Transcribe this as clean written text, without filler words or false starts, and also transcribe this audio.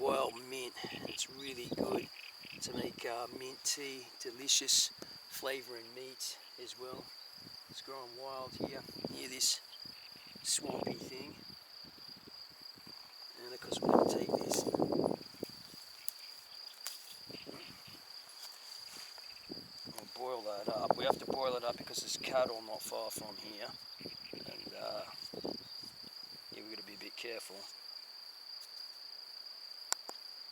wild mint. It's really good to make mint tea, delicious flavouring meat as well. It's growing wild here near this swampy thing, and of course we're going to take this. We'll boil that up. We have to boil it up because there's cattle not far from here, and yeah, we've got to be a bit careful.